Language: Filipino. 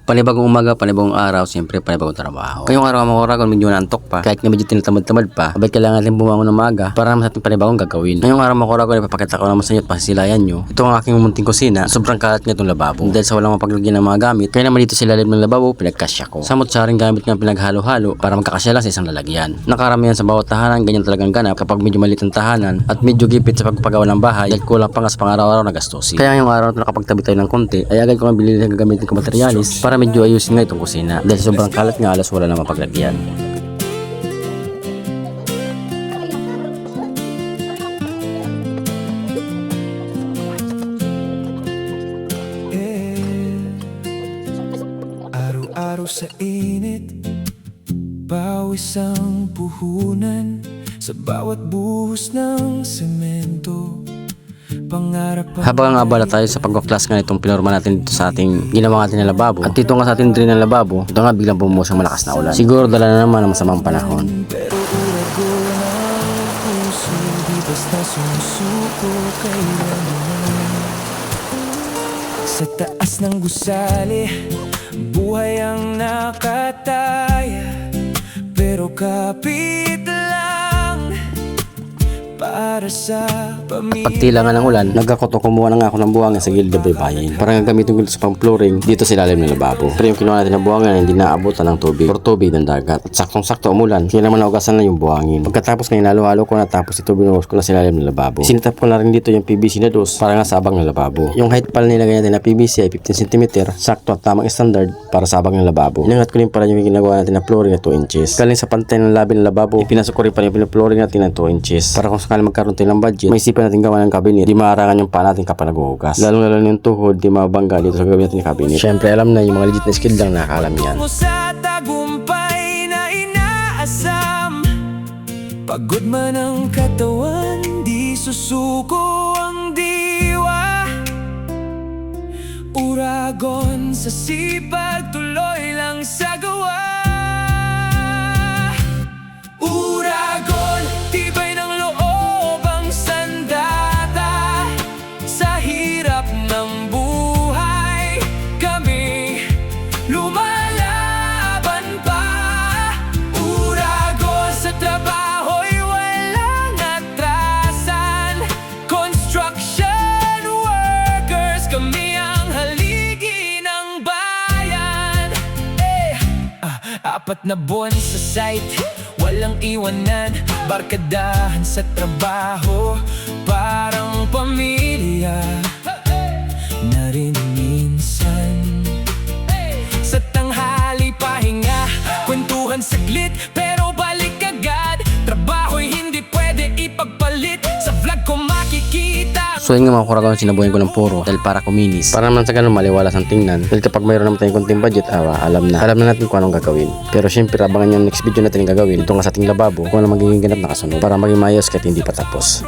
Panibagong umaga, panibagong araw, siyempre panibagong trabaho. Ngayong araw mga kuragon, medyo naantok pa. Kahit nga medyo tinatamad-tamad pa, abay kailangan natin bumangon ng umaga para naman sa ating panibagong gagawin. Ngayong araw mga kuragon, ipapakita ko naman sa inyo at pasisilayan nyo. Ito ang aking munting kusina. Sobrang kalat nga itong lababo. Dahil sa walang mapaglagyan ng mga gamit, kaya naman dito sa ilalim ng lababo, pinagkasya ko. Samot-saring gamit nga pinaghalo-halo para magkakasya lang sa isang lalagyan. Nakaramihan sa bawat tahanan, ganyan talagang ganap kapag medyo maliit ang tahanan at medyo gipit sa pagpagawa ng bahay dahil kulang pa nga sa pang-araw-araw na gastusin. Kaya ngayong araw na nakapagtabi tayo ng konti, ay agad ko nga bilhin ang gagamitin ko materialis para medyo ayusin nga itong kusina dahil sobrang kalat nga alas wala na mapaglagyan. Araw-araw sa init, pawis ang puhunan sa bawat buhos ng semento. Habang ang abala tayo sa pagkaklas nga itong pinorma natin dito sa ating ginawa natin na lababo at dito nga sa ating drain ng lababo, ito nga biglang bumuhos ang malakas na ulan. Siguro dala na naman ang masamang panahon. Pero urago ng puso, di basta sumusuko kailanman. Sa taas ng gusali, buhay ang nakataya, pero kapit lang para sa pamilya. Pagtila nga ng ulan, nagkakoto kumuha na nga ako ng buhangin sa gilid ng baybayin para nga gamitin ko sa pang-flooring dito sa ilalim ng lababo. Pero yung kinuha natin ng buhangin hindi naabutan ng tubig or tubig ng dagat. At saktong-sakto umulan, kaya naman naugasan na yung buhangin. Pagkatapos nga inalo-halo ko na tapos ito binuhos ko na sa ilalim ng lababo. Sinitap ko na rin dito yung PVC na dos para nga sa abang ng lababo. Yung height pala nilagay natin na PVC ay 15 cm, sakto at tamang standard para sa abang ng lababo. Inangat ko rin pala yung ginagawa natin na flooring na 2 inches. Galing sa pantay ng labi ng lababo, ipinasok ko rin pala yung flooring natin na 2 inches para kung sakali magkaroon tayo ng budget, may isipan natin gawa ng cabinet, di maarangan yung paa natin kapag naghuhugas. Lalo yung tuhod, di mabangga dito sa gawin natin yung cabinet. Siyempre alam na yung mga legit na skill lang nakakalam yan. Sa tagumpay na inaasam, pagod man ang katawan, di susuko ang diwa. Uragon sa sipag, tuloy lang sa gawa. Uragon, tibay ng loob ang sandata. Sa hirap ng buhay, kami lumalaban pa. Uragon sa trabaho'y walang atrasan. Construction workers, kami ang haligi ng bayan. Apat na buwan sa site, walang iwanan, barkadahan sa trabaho, parang pamilya na rin minsan. Sa tanghali pahinga, kwentuhan saglit, pero balik agad. Trabaho'y hindi pwede ipagpalit, sa vlog ko makikita. So yun nga mga kuragon, sinabuhin ko ng puro dahil para kuminis. Para naman sa ganun maliwalas ang tingnan. Dahil kapag mayroon naman tayong konting budget, alam na natin kung anong gagawin. Pero syempre abangan yung next video natin yung gagawin. Ito nga sa ating lababo kung ano magiging ganap na kasunod para maging maayos kahit hindi pa tapos.